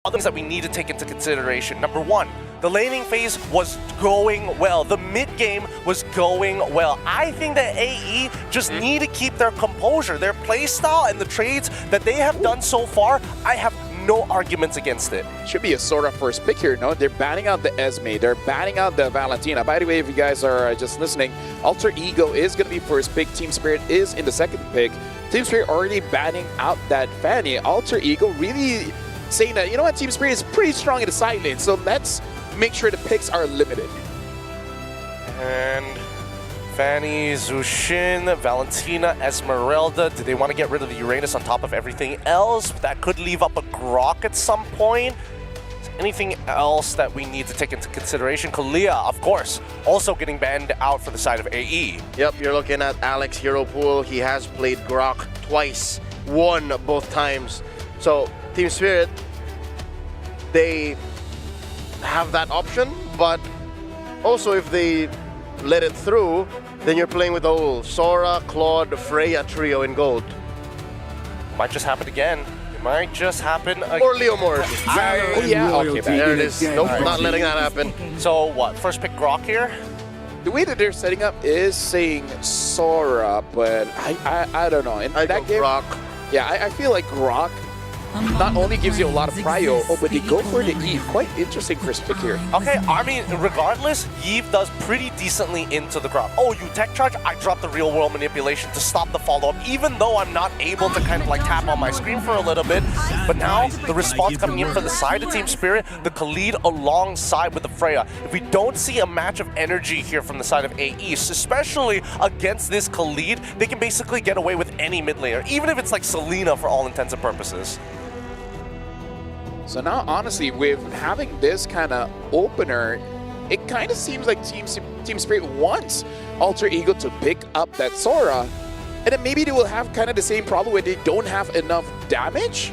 things that we need to take into consideration. Number one, the laning phase was going well. The mid game was going well. I think that AE just need to keep their composure. Their playstyle and the trades that they have done so far, I have no arguments against it. Should be a sort of first pick here, no? They're banning out the Esme, they're banning out the Valentina. By the way, if you guys are just listening, Alter Ego is going to be first pick, Team Spirit is in the second pick. Team Spirit already banning out that Fanny. Alter Ego really saying that, you know what, Team Spirit is pretty strong in the side lane, so let's make sure the picks are limited. And Fanny, Zushin, Valentina, Esmeralda. Do they want to get rid of the Uranus on top of everything else? That could leave up a Grok at some point. Anything else that we need to take into consideration? Kalia, of course, also getting banned out for the side of AE. Yep, you're looking at Alex Hero Pool. He has played Grok twice, won both times. So Team Spirit, they have that option, but also if they let it through, then you're playing with the whole Sora, Claude, Freya trio in gold. Might just happen again. It might just happen again. Or Leo Moore. Oh yeah, okay, There it is. Nope, not letting that happen. So what, first pick Grok here? the way that they're setting up is saying Sora, but I don't know. In I that go game, Grok. yeah, I feel like Grok not only gives you a lot of prio, but they go for the Eve. Quite interesting first pick here. Okay, I mean, regardless, Yves does pretty decently into the Grok. Oh, you tech charge? I dropped the real world manipulation to stop the follow-up, even though I'm not able to kind of like tap on my screen for a little bit. But now, the response coming in for the side of Team Spirit, the Khalid alongside with the Freya. If we don't see a match of energy here from the side of AEs, especially against this Khalid, they can basically get away with any mid laner, even if it's like Selena for all intents and purposes. So now, honestly, with having this kind of opener, it kind of seems like Team Spirit wants Alter Ego to pick up that Sora, and then maybe they will have kind of the same problem where they don't have enough damage.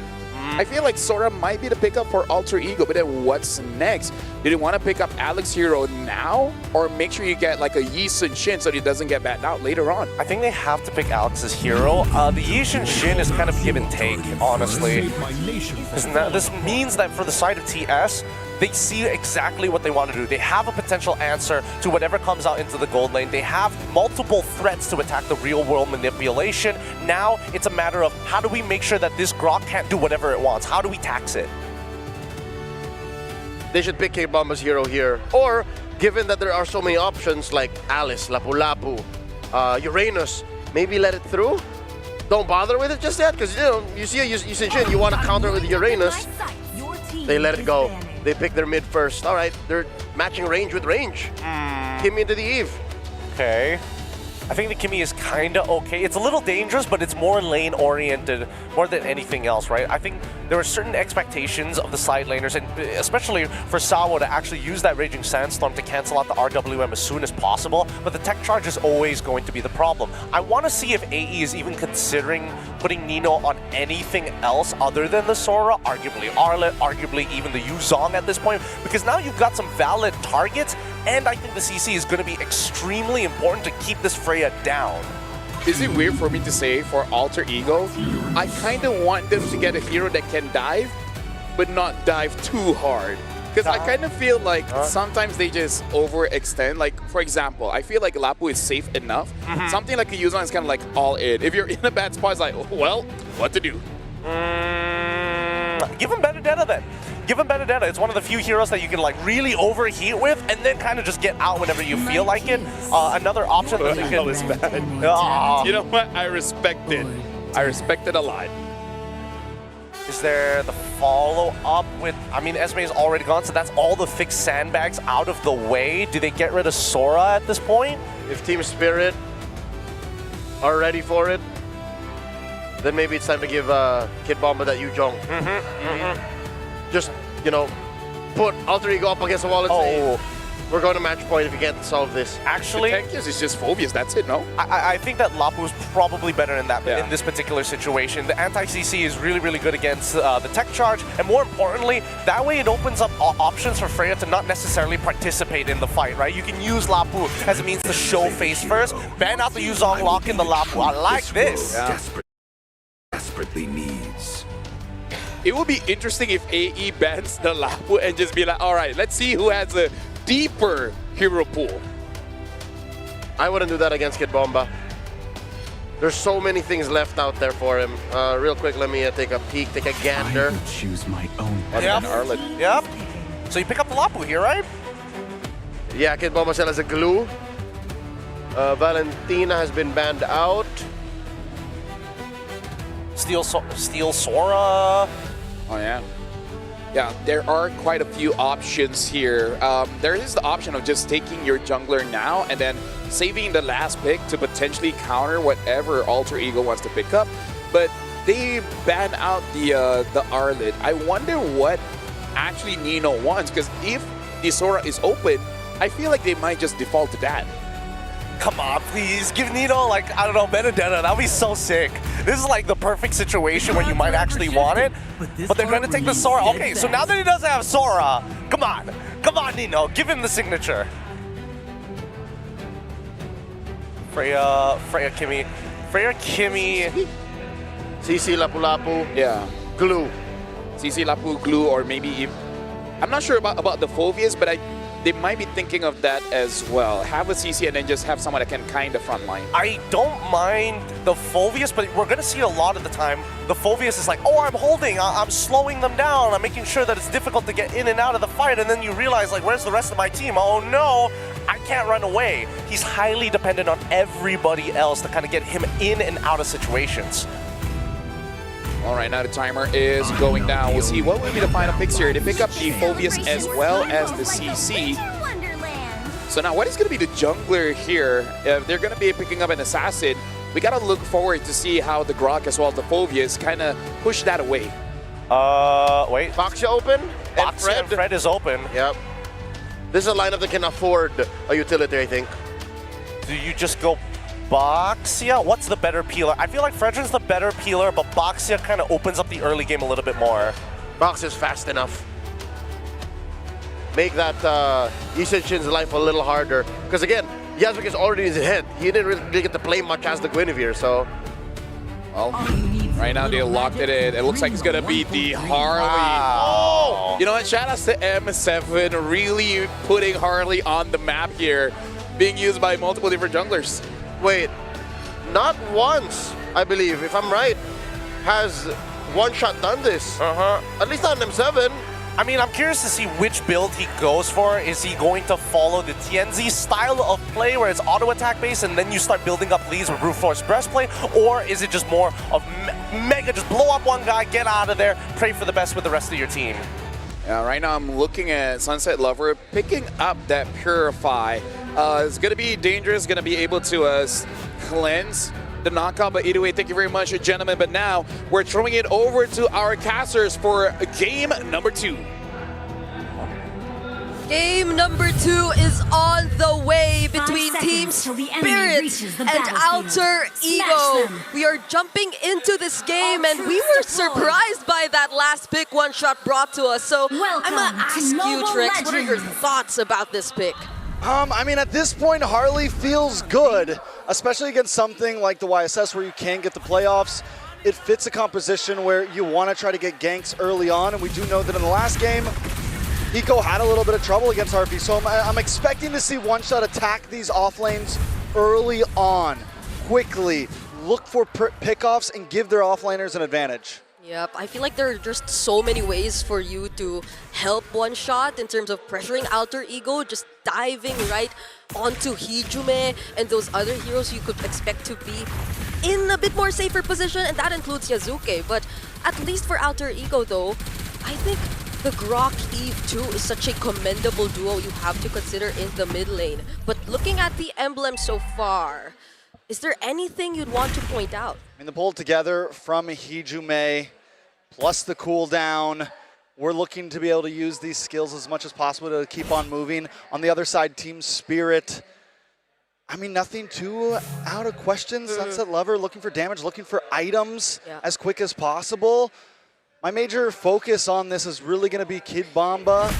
I feel like Sora might be the pickup for Alter Ego, but then what's next? Do they want to pick up Alex Hero now, or make sure you get like a Yi Sun Shin so he doesn't get banned out later on? I think they have to pick Alex's hero. The Yi Sun Shin is kind of give and take, honestly. This means that for the side of TS, they see exactly what they want to do. They have a potential answer to whatever comes out into the gold lane. They have multiple threats to attack the real world manipulation. Now it's a matter of how do we make sure that this Grok can't do whatever it wants? How do we tax it? They should pick K-Bomba's hero here. Or, given that there are so many options like Alice, Lapu-Lapu, Uranus, maybe let it through? Don't bother with it just yet, because you see a Yushin, you want to counter with Uranus. They let it go. They pick their mid first. All right, they're matching range with range. Kimmy into the Eve. Okay. I think the Kimmy is kind of okay. It's a little dangerous, but it's more lane-oriented more than anything else, right? I think there are certain expectations of the side laners, and especially for Sawo to actually use that Raging Sandstorm to cancel out the RWM as soon as possible, but the tech charge is always going to be the problem. I want to see if AE is even considering putting Nino on anything else other than the Sora, arguably Arlet, arguably even the Yuzong at this point, because now you've got some valid targets, and I think the CC is going to be extremely important to keep this Freya down. Is it weird for me to say for Alter Ego, I kind of want them to get a hero that can dive, but not dive too hard. Because I kind of feel like sometimes they just overextend. Like, for example, I feel like Lapu is safe enough. Something like a Yuzong is kind of like all in. If you're in a bad spot, it's like, well, what to do? Give him Benedetta then. Give him Benedetta. It's one of the few heroes that you can like really overheat with and then kind of just get out whenever you feel like it. Another option that they can... is bad. You know what? I respect it. I respect it a lot. Is there the follow-up with... I mean, Esme is already gone, so that's all the fixed sandbags out of the way. Do they get rid of Sora at this point? If Team Spirit are ready for it, then maybe it's time to give Kid Bomba that Yuzong. Just, put Alter Ego up against the wall and say, we're going to match point if you can't solve this. Actually, it's just phobias, that's it, no? I think that Lapu is probably better in that in this particular situation. The anti-CC is really, really good against the tech charge, and more importantly, that way it opens up options for Freya to not necessarily participate in the fight, right? You can use Lapu as a means to show face first, ban out the Yuzong, lock in the Lapu. I like this. Desperately needs. it would be interesting if AE bans the Lapu and just be like, all right, let's see who has a deeper hero pool. I wouldn't do that against Kid Bomba. There's so many things left out there for him. Real quick, let me take a peek, take a gander. I will choose my own. Yep. Arlen. Yep. So you pick up the Lapu here, right? Yeah, Kid Bomba still has a glue. Valentina has been banned out. Steal Sora. Oh, yeah. Yeah, there are quite a few options here. There is the option of just taking your jungler now and then saving the last pick to potentially counter whatever alter ego wants to pick up. But they ban out the Arlet. I wonder what actually Nino wants, because if the Sora is open, I feel like they might just default to that. Come on, please. Give Nino, like, I don't know, Benedetta. That would be so sick. This is like the perfect situation where you might actually want it, but they're going to take the Sora. Okay, so now that he doesn't have Sora, come on. Come on, Nino. Give him the signature. Freya Kimi. CC Lapu Lapu. Yeah. Glue. CC Lapu glue, or maybe if, I'm not sure about the Phobias, but they might be thinking of that as well. Have a CC and then just have someone that can kind of frontline. I don't mind the Phobius, but we're going to see a lot of the time. The Phobius is like, oh, I'm holding, I'm slowing them down, I'm making sure that it's difficult to get in and out of the fight, and then you realize, like, where's the rest of my team? Oh no, I can't run away. He's highly dependent on everybody else to kind of get him in and out of situations. All right, now the timer is going down. We'll see what will be the final picks here. They pick up the Phobius as well as the CC. So now what is going to be the jungler here? If they're going to be picking up an assassin, we got to look forward to see how the Grok as well as the Phobius kind of push that away. Wait. Boxia open. Boxia and Fred is open. Yep. This is a lineup that can afford a utility, I think. Do you just go Boxia? What's the better peeler? I feel like Fredrin's the better peeler, but Boxia kind of opens up the early game a little bit more. Boxia's fast enough. Make that Isenshin's life a little harder. Because again, Yasmik is already in his head. He didn't really get to play much as the Guinevere, so... Well, right now they locked it in. It looks like it's going to be the Harley. Wow. Oh! You know what? Shout out to M7 really putting Harley on the map here, being used by multiple different junglers. Wait, not once, I believe, if I'm right, has one shot done this. At least on M7. I mean, I'm curious to see which build he goes for. Is he going to follow the TNZ style of play where it's auto attack based and then you start building up leads with brute force breastplate? Or is it just more of mega, just blow up one guy, get out of there, pray for the best with the rest of your team? Yeah, right now I'm looking at Sunset Lover picking up that Purify. It's going to be dangerous, going to be able to cleanse the knockout, but either way, thank you very much, gentlemen. But now we're throwing it over to our casters for game number 2. Game number 2 is on the way between Team Spirit and Alter Ego. We are jumping into this game and we were surprised by that last pick one shot brought to us. So I'm going to ask you, Trix, what are your thoughts about this pick? I mean, at this point, Harley feels good, especially against something like the YSS where you can get the playoffs. It fits a composition where you want to try to get ganks early on, and we do know that in the last game, Eco had a little bit of trouble against RP, so I'm expecting to see one-shot attack these off lanes early on, quickly, look for pickoffs and give their offlaners an advantage. Yep, I feel like there are just so many ways for you to help one shot in terms of pressuring Alter Ego, just diving right onto Hijume and those other heroes you could expect to be in a bit more safer position, and that includes Yazuke. But at least for Alter Ego though, I think the Grok Eve 2 is such a commendable duo you have to consider in the mid lane. But looking at the emblem so far, is there anything you'd want to point out? I mean, the pull together from Hijume, plus the cooldown. We're looking to be able to use these skills as much as possible to keep on moving. On the other side, Team Spirit. I mean, nothing too out of question. Sunset Lover looking for damage, looking for items as quick as possible. My major focus on this is really going to be Kid Bomba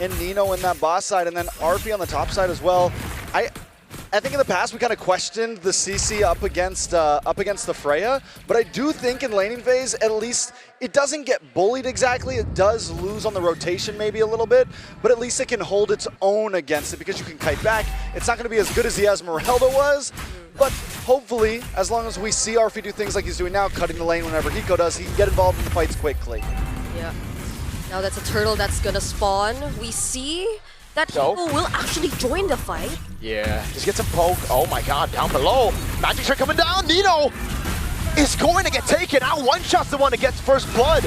and Nino in that boss side, and then RP on the top side as well. I think in the past we kind of questioned the CC up against the Freya, but I do think in laning phase, at least It doesn't get bullied exactly. It does lose on the rotation maybe a little bit, but at least it can hold its own against it because you can kite back. It's not going to be as good as the Esmeralda was, but hopefully, as long as we see Arfi do things like he's doing now, cutting the lane whenever Hiko does, he can get involved in the fights quickly. Yeah. Now that's a turtle that's gonna spawn. We see that Hiko will actually join the fight. Yeah, just get some poke. Oh my god, down below. Magic trick coming down. Nino is going to get taken out. One shot's the one that gets first blood.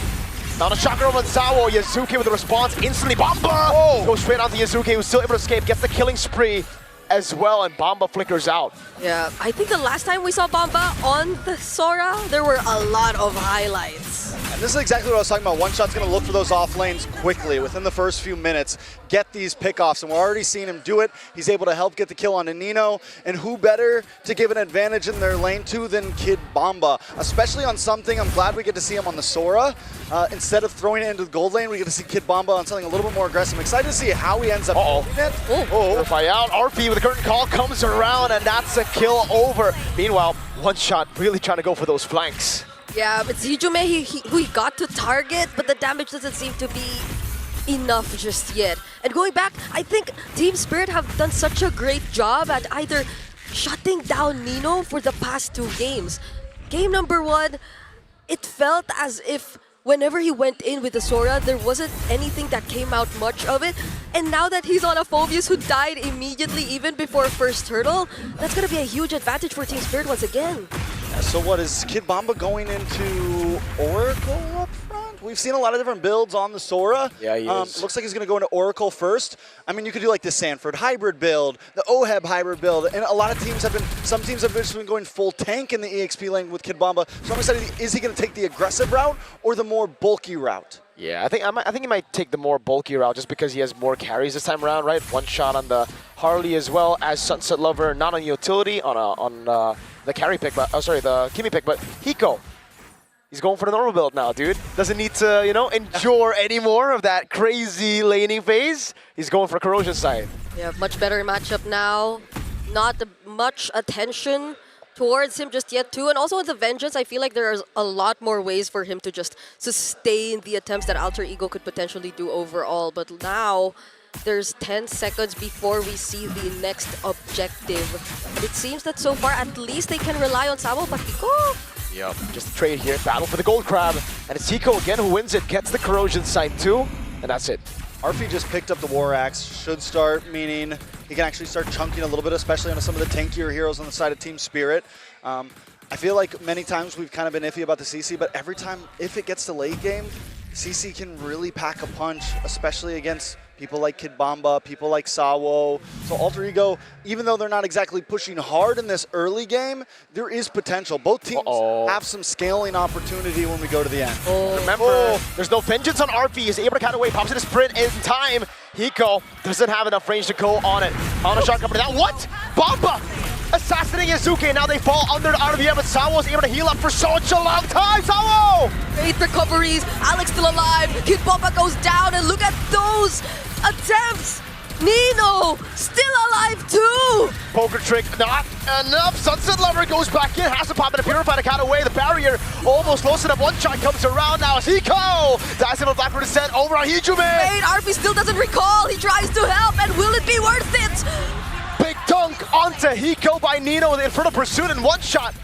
Now the shocker over on Sawo. Yazuki with the response instantly. Bamba goes straight onto Yazuki, who's still able to escape, gets the killing spree as well, and Bamba flickers out. Yeah, I think the last time we saw Bamba on the Sora, there were a lot of highlights. And this is exactly what I was talking about. One Shot's going to look for those off lanes quickly within the first few minutes, get these pickoffs, and we're already seeing him do it. He's able to help get the kill on Nino, and who better to give an advantage in their lane to than Kid Bamba, especially on something. I'm glad we get to see him on the Sora. Instead of throwing it into the gold lane, we get to see Kid Bamba on something a little bit more aggressive. I'm excited to see how he ends up doing it. Purify out. Arfi with the curtain call comes around, and that's a kill over. Meanwhile, One Shot really trying to go for those flanks. Yeah, it's Hijume who he got to target, but the damage doesn't seem to be enough just yet. And going back, I think Team Spirit have done such a great job at either shutting down Nino for the past 2 games. Game number 1, it felt as if whenever he went in with the Sora, there wasn't anything that came out much of it. And now that he's on a Phobius who died immediately even before first turtle, that's going to be a huge advantage for Team Spirit once again. So what, is Kid Bamba going into Oracle up front? We've seen a lot of different builds on the Sora. Yeah, he is. Looks like he's going to go into Oracle first. I mean, you could do like the Sanford hybrid build, the Oheb hybrid build, and a lot of teams have been, some teams have just been going full tank in the EXP lane with Kid Bamba. So I'm excited, is he going to take the aggressive route or the more bulky route? Yeah, I think he might take the more bulky route just because he has more carries this time around, right? One shot on the Harley as well as Sunset Lover, not on utility, on the carry pick, but the Kimi pick, but Hiko. He's going for the normal build now, dude. Doesn't need to, endure any more of that crazy laning phase. He's going for Corrosion Sight. Yeah, much better matchup now. Not much attention towards him just yet too. And also with the Vengeance, I feel like there's a lot more ways for him to just sustain the attempts that Alter Ego could potentially do overall. But now, there's 10 seconds before we see the next objective. But it seems that so far, at least they can rely on Sawo, but Hiko. Yep, just a trade here. Battle for the gold crab. And it's Hiko again who wins it, gets the Corrosion Sight too, and that's it. Arfi just picked up the War Axe, should start, meaning he can actually start chunking a little bit, especially on some of the tankier heroes on the side of Team Spirit. I feel like many times we've kind of been iffy about the CC, but every time, if it gets to late game, CC can really pack a punch, especially against people like Kid Bamba, people like Sawo. So Alter Ego, even though they're not exactly pushing hard in this early game, there is potential. Both teams have some scaling opportunity when we go to the end. Remember, there's no Vengeance on Arfi. He's able to cut away, pops in a sprint in time. Hiko doesn't have enough range to go on it. On a shot company. That what? Bamba assassinating Yazuki. Now they fall under the RVM, but Sawo is able to heal up for such a long time. Sawo! Great recoveries. Alex still alive. Kid Bamba goes down, and look at those attempts. Nino still alive too. Poker trick, not enough. Sunset Lover goes back in, has to pop in a Purify to cut away. The barrier almost close enough. One shot comes around now as Hiko dies him a backward descent over on Hijume. Wait, Arfi still doesn't recall. He tries to help, and will it be worth it? Big dunk onto Hiko by Nino with the Infernal Pursuit and one shot.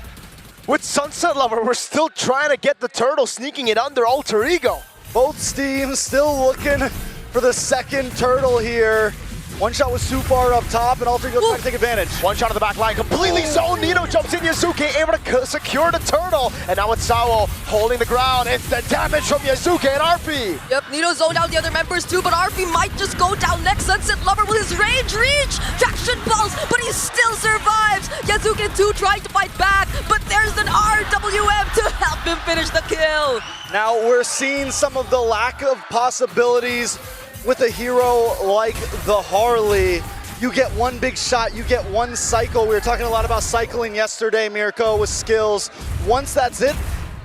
With Sunset Lover, we're still trying to get the turtle, sneaking it under Alter Ego. Both teams still looking for the second turtle here. One shot with Supar up top, and Alter Ego trying to take advantage. One shot on the back line, completely zoned. Nino jumps in, Yazuki able to secure the turtle. And now it's Sawo holding the ground. It's the damage from Yazuki and Arfi. Yep, Nino zoned out the other members too, but Arfi might just go down next. Sunset Lover with his range reach. Traction pulse, but he still survives. Yazuki too trying to fight back, but there's an RWM to help him finish the kill. Now we're seeing some of the lack of possibilities with a hero like the Harley. You get one big shot, you get one cycle. We were talking a lot about cycling yesterday, Mirko, with skills. Once that's it,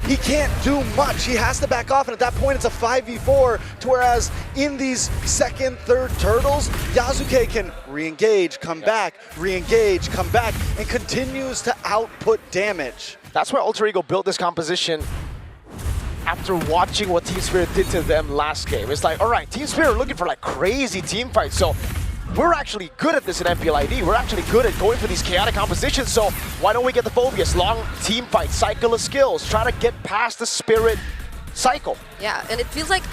he can't do much. He has to back off, and at that point it's a 5v4, to whereas in these second, third turtles, Yasuke can re-engage, come back, re-engage, come back, and continues to output damage. That's why Alter Ego built this composition after watching what Team Spirit did to them last game. It's like, all right, Team Spirit are looking for like crazy team fights, so we're actually good at this in MPLID. We're actually good at going for these chaotic compositions, so why don't we get the Phobias? Long team fight, cycle of skills, try to get past the Spirit cycle. Yeah, and it feels like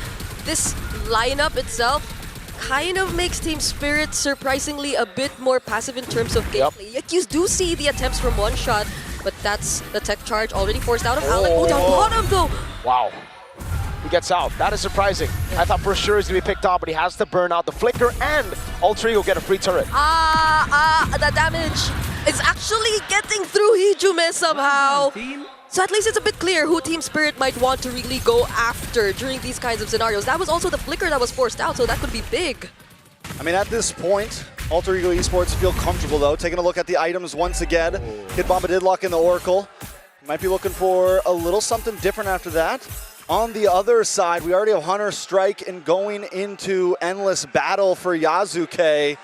this lineup itself kind of makes Team Spirit surprisingly a bit more passive in terms of gameplay. Yet you do see the attempts from one shot, but that's the tech charge already forced out of Alec. Oh, down bottom though! Wow. He gets out. That is surprising. I thought for sure he's going to be picked off, but he has to burn out the flicker and Alter Ego get a free turret. The damage is actually getting through Hijume somehow. So at least it's a bit clear who Team Spirit might want to really go after during these kinds of scenarios. That was also the flicker that was forced out, so that could be big. I mean, at this point, Alter Ego Esports feel comfortable, though. Taking a look at the items once again. Kid Bomba did lock in the Oracle. Might be looking for a little something different after that. On the other side, we already have Hunter Strike and going into Endless Battle for Yasuke.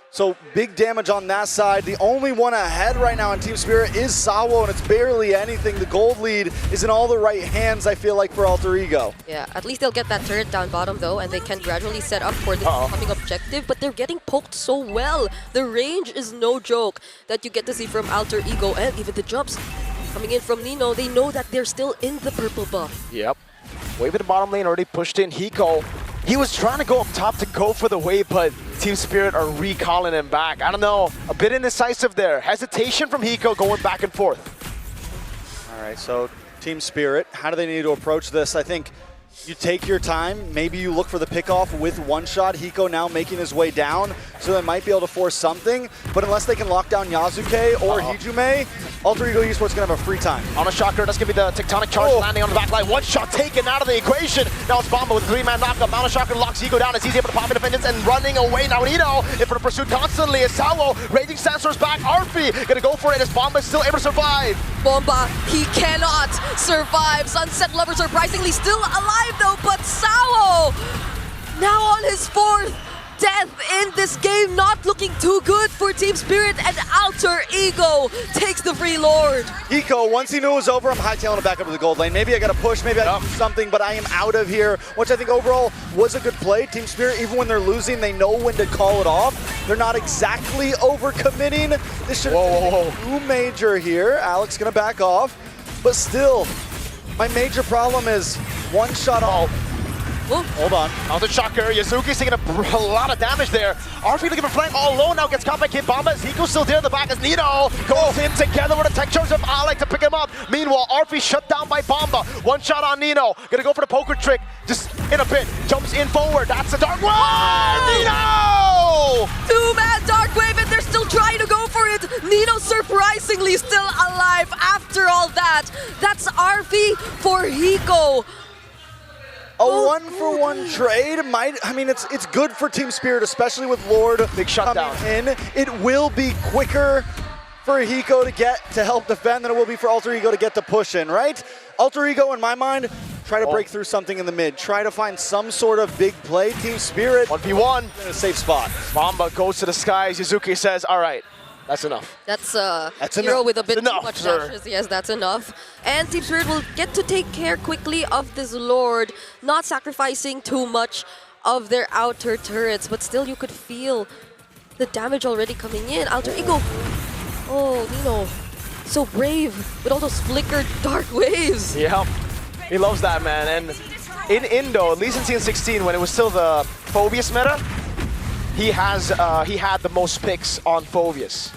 So big damage on that side. The only one ahead right now on Team Spirit is Sawo, and it's barely anything. The gold lead is in all the right hands, I feel like, for Alter Ego. Yeah, at least they'll get that turret down bottom, though, and they can gradually set up for this coming objective, but they're getting poked so well. The range is no joke that you get to see from Alter Ego, and even the jumps coming in from Nino. They know that they're still in the purple buff. Yep. Wave in the bottom lane already pushed in. Hiko, he was trying to go up top to go for the wave, but Team Spirit are recalling him back. I don't know, a bit indecisive there. Hesitation from Hiko going back and forth. All right, so Team Spirit, how do they need to approach this? I think you take your time. Maybe you look for the pickoff with one shot. Hiko now making his way down, so they might be able to force something. But unless they can lock down Yasuke or Hijume, Alter Ego Esports gonna have a free time. On a shocker, that's gonna be the tectonic charge landing on the back line. One shot taken out of the equation. Now it's Bomba with a 3-man knockup. Mono Shocker locks Hiko down as he's able to pop in defendants and running away. Now Nino in for the pursuit constantly as Sawo, Raging Sandstorm's back. Arfi gonna go for it as Bomba is still able to survive. Bomba, he cannot survive. Sunset Lover surprisingly still alive though, but Sawo now on his 4th death in this game, not looking too good for Team Spirit, and Alter Ego takes the free Lord. Hiko, once he knew it was over, I'm hightailing it back up to the gold lane. Maybe I gotta push, maybe I gotta do something, but I am out of here, which I think overall was a good play. Team Spirit, even when they're losing, they know when to call it off. They're not exactly overcommitting. This should have been too major here. Alex gonna back off, but still, my major problem is one shot off. Hold on. On the shocker, Yasuki's taking a lot of damage there. Arfi looking for flank all alone now, gets caught by Kid Bomba. Hiko's still there in the back as Nino goes in together with a tech charge of Alec to pick him up. Meanwhile, Arfi shut down by Bomba. One shot on Nino. Gonna go for the poker trick. Just in a bit. Jumps in forward. That's the dark wave. Nino! 2-man Dark Wave, and they're still trying to go for it. Nino surprisingly still alive after all that. That's Arfi for Hiko. A 1-for-1 trade might, I mean, it's good for Team Spirit, especially with Lord big shutdown in. It will be quicker for Hiko to help defend than it will be for Alter Ego to get the push in, right? Alter Ego, in my mind, try to break through something in the mid. Try to find some sort of big play. Team Spirit 1v1 in a safe spot. Bomba goes to the skies. Yuzuki says, all right. That's enough. That's hero enough. With a bit Enough, too much sir. dashes. Yes, that's enough. And Team Spirit will get to take care quickly of this Lord, not sacrificing too much of their outer turrets, but still you could feel the damage already coming in. Alter Ego. Oh, Nino. So brave with all those flickered dark waves. Yeah, he loves that, man. And in Indo, at least in Season 16, when it was still the Phobias meta, he had the most picks on Phobias.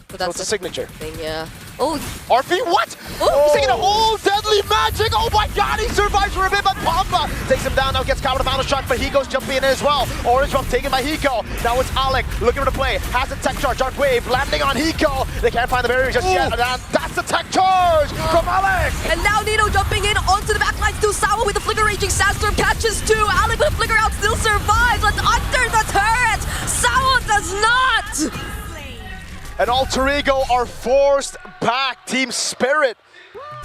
But So it's a signature. thing, yeah. Oh, Arfi, what? Oh. He's taking a whole deadly magic. Oh my god, he survives for a bit, but Bomba takes him down. Now gets caught with a final shot, but Hiko's jumping in as well. Orange buff taken by Hiko. Now it's Alec looking for the play. Has a tech charge. Dark wave landing on Hiko. They can't find the barrier just yet. And that's the tech charge from Alec. and now Nino jumping in onto the backlines to Sawa with the flicker raging sandstorm catches two. Alec with a flicker out still survives, but under the turret, Sawa does not. And Alter Ego are forced back. Team Spirit.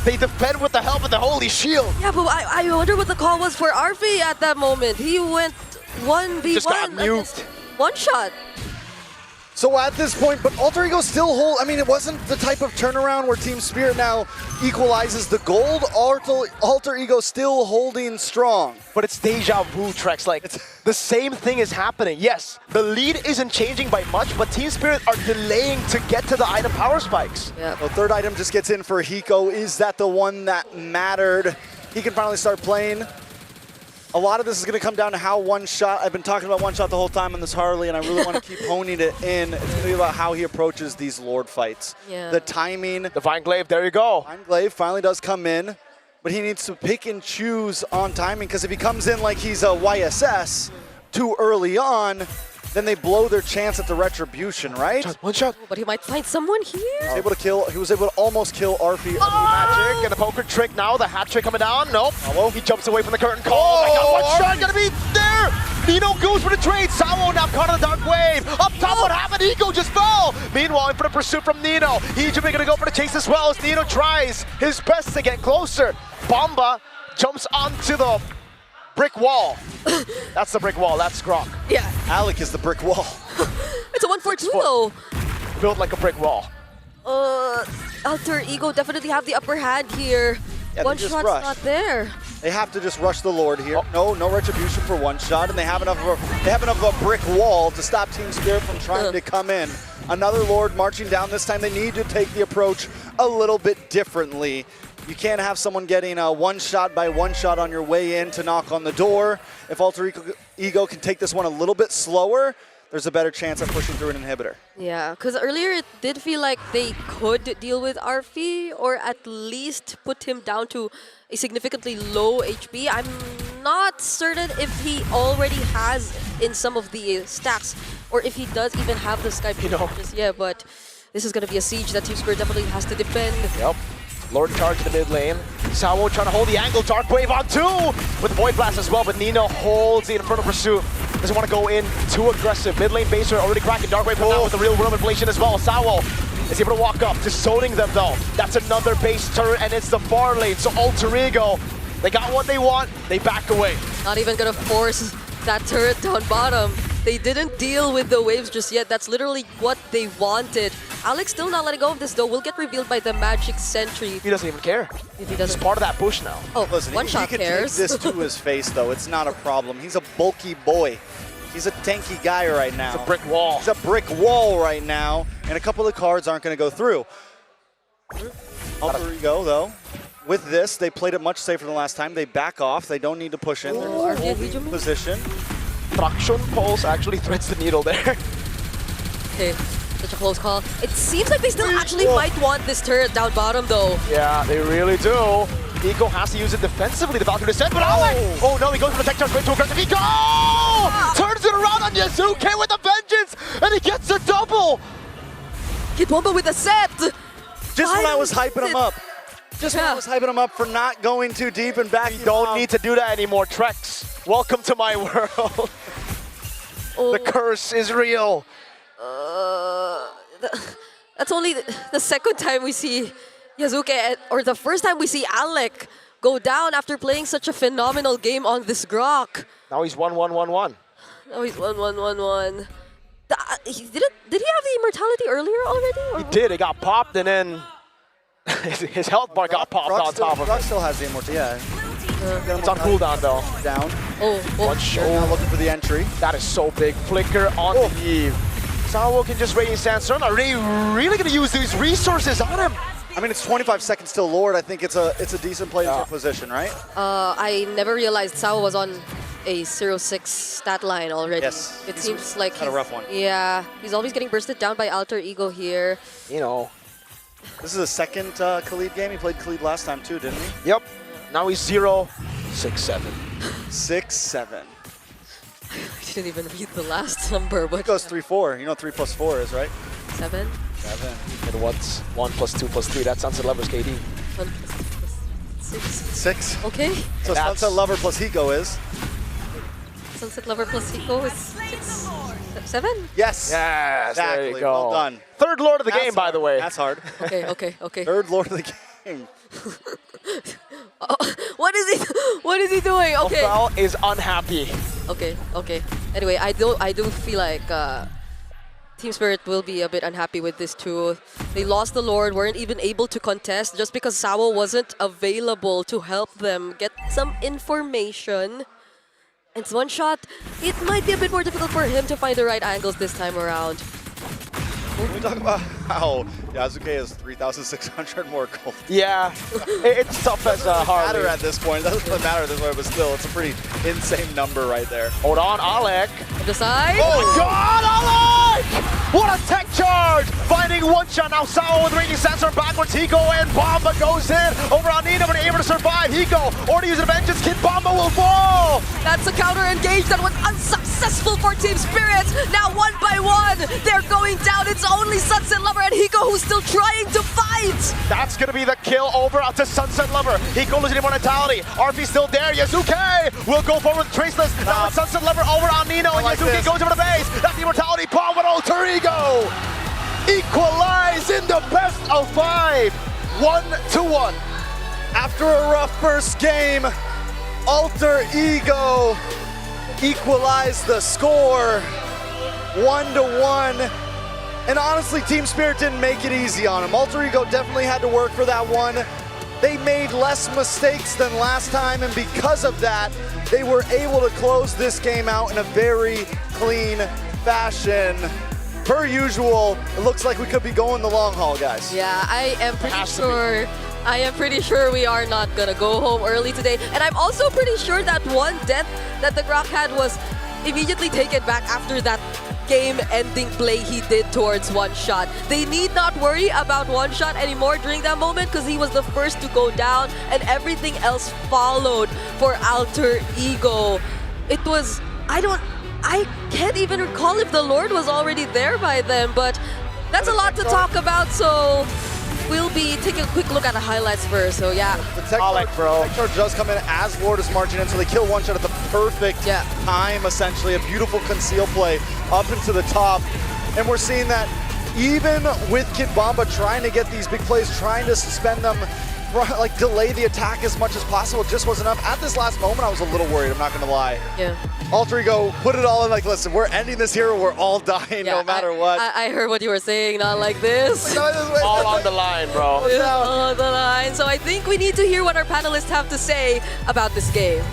They defend with the help of the Holy Shield. Yeah, but I wonder what the call was for Arfi at that moment. He went 1v1. Just got nuked. One shot. So at this point, but Alter Ego still hold. I mean, it wasn't the type of turnaround where Team Spirit now equalizes the gold. Alter Ego still holding strong. But it's deja vu, Trex. Like, the same thing is happening. Yes, the lead isn't changing by much, but Team Spirit are delaying to get to the item power spikes. Yeah. The third item just gets in for Hiko. Is that the one that mattered? He can finally start playing. A lot of this is going to come down to how one shot. I've been talking about one shot the whole time on this Harley, and I really want to keep honing it in. It's going to be about how he approaches these Lord fights. Yeah. The timing. Divine Glaive, there you go. Divine Glaive finally does come in, but he needs to pick and choose on timing, because if he comes in like he's a YSS too early on, then they blow their chance at the retribution, right? One shot. But he might find someone here. He was able to almost kill Arfi. Magic and a poker trick now. The hat trick coming down. Nope. He jumps away from the curtain call. Oh my God, one shot gonna be there. Nino goes for the trade. Sawo now caught in the dark wave. Up top, what happened? Ego just fell. Meanwhile, in for the pursuit from Nino. Hijime gonna go for the chase as well as Nino tries his best to get closer. Bomba jumps onto the brick wall. That's the brick wall. That's Grok. Yeah. Alec is the brick wall. It's a 1-4-2 though. Built like a brick wall. Alter Ego definitely have the upper hand here. Yeah, One they just shot's rush. not there. They have to just rush the Lord here. No retribution for one shot, and they have enough of a brick wall to stop Team Spirit from trying to come in. Another Lord marching down. This time they need to take the approach a little bit differently. You can't have someone getting a one shot by one shot on your way in to knock on the door. If Alter Ego can take this one a little bit slower, there's a better chance of pushing through an inhibitor. Yeah, because earlier it did feel like they could deal with Arfi or at least put him down to a significantly low HP. I'm not certain if he already has in some of the stacks or if he does even have the Sky just yet, but this is going to be a siege that Team Spirit definitely has to defend. Yep. Lord charge in the mid lane. Sawo trying to hold the angle. Dark Wave on two with Void Blast as well, but Nino holds the Infernal Pursuit. Doesn't want to go in too aggressive. Mid lane baser already cracking. Dark Wave now with the real world inflation as well. Sawo is able to walk up, just zoning them though. That's another base turret, and it's the far lane. So Alter Ego, they got what they want. They back away. Not even going to force that turret down bottom. They didn't deal with the waves just yet. That's literally what they wanted. Alex still not letting go of this though. Will get revealed by the Magic Sentry. He doesn't even care. If he He's doesn't. part of that bush now. Oh, Listen, one he shot can cares. take this to his face though. It's not a problem. He's a bulky boy. He's a tanky guy right now. It's a brick wall. He's a brick wall right now, and a couple of cards aren't going to go through. Alter Ego though. With this, they played it much safer than last time. They back off. They don't need to push in. They're just holding position. Traction Pulse actually threads the needle there. Okay, such a close call. It seems like they still actually might want this turret down bottom though. Yeah, they really do. Ego has to use it defensively. The Valkyrie descent, but oh no, he goes for the tech charge, way too aggressive. Ego turns it around on Yazuke with a vengeance, and he gets a double. Kid Bomba with a set. Just when I was hyping him up. Just when I was hyping him up for not going too deep and backing You don't off. need to do that anymore, Trex. Welcome to my world. The curse is real. That's only the second time we see Yazuke, or the first time we see Alec go down after playing such a phenomenal game on this Grok. Now he's 1-1-1-1. Oh, he's 1-1-1-1. Did he have the immortality earlier already? Or He did. It got popped, and then his health bar got popped on top of Rock it. still has the immortality, yeah. It's on cooldown, though. Down. Oh, One They're shot. now looking for the entry. That is so big. Flicker on the Eve. Sawo can just Radiant Sandstorm. Are they really going to use these resources on him? I mean, it's 25 seconds till Lord. I think it's a decent play in position, right? I never realized Sao was on a 0-6 stat line already. Yes. It seems like had a rough one. Yeah, he's always getting bursted down by Alter Ego here. You know. This is a second Khalid game. He played Khalid last time too, didn't he? Yep. Now he's 0-6-7. 6-7. I didn't even read the last number, but It goes 3-4. You know what 3 plus 4 is, right? 7. 7. And what's 1 plus 2 plus 3? That Sunset Lovers KD. 1 plus 6. 6. Okay. So That's- Sunset Lover plus Hiko is? Sunset Lover plus Hiko is 6. 7? Yes. Yes, Exactly. there you go. Well done. Third Lord of the That's game, by hard. the way. That's hard. Okay. Third Lord of the game. Oh, what is he doing? Okay. Ophel is unhappy. Okay. Anyway, I do feel like Team Spirit will be a bit unhappy with this too. They lost the Lord, weren't even able to contest just because Sawo wasn't available to help them get some information. It's one shot. It might be a bit more difficult for him to find the right angles this time around. When we talk about how Yasuke has 3,600 more gold, Yeah, it's tough as doesn't Harley. matter at this point. It doesn't really matter at this point, but still, it's a pretty insane number right there. Hold on, Alec. On the side. Oh my God, Alec! What a tech charge! Finding one shot now. Sawo with ringing sensor backwards. Hiko and Bomba goes in over on Nina, but able to survive. Hiko already using a vengeance kit. Bomba will fall. That's a counter engage that was unsuccessful for Team Spirit. Now one by one, they're going down. It's only Sunset Lover and Hiko who's still trying to fight. That's gonna be the kill over to Sunset Lover. Hiko losing immortality. RP still there. Yasuke will go forward with Traceless. Now it's Sunset Lover over on Nino, and like Yasuke this. goes over the base. That's the immortality bomb with Alter Ego. Equalize in the best of 5. 1-1. After a rough first game, Alter Ego equalized the score 1-1. And honestly, Team Spirit didn't make it easy on him. Alter Ego definitely had to work for that one. They made less mistakes than last time, and because of that, they were able to close this game out in a very clean fashion. Per usual, it looks like we could be going the long haul, guys. Yeah, I am pretty Has to be. sure. I am pretty sure we are not gonna go home early today. And I'm also pretty sure that one death that the Grok had was immediately taken back after that game-ending play he did towards One Shot. They need not worry about One Shot anymore during that moment because he was the first to go down and everything else followed for Alter Ego. It was, I can't even recall if the Lord was already there by then, but that's a lot to talk about, so we'll be taking a quick look at the highlights first, so yeah. The tech Alec, bro. tech charge does come in as Lord is marching in, so they kill One Shot at the perfect Yeah. time, essentially. A beautiful conceal play up into the top. And we're seeing that even with Kid Bomba trying to get these big plays, trying to suspend them, like delay the attack as much as possible, it just wasn't enough. At this last moment, I was a little worried, I'm not gonna lie. Yeah. Alter Ego put it all in, like, listen, we're ending this here, we're all dying no matter what. I heard what you were saying, not like this. No, this way- All on the line, bro. All on the line. So I think we need to hear what our panelists have to say about this game.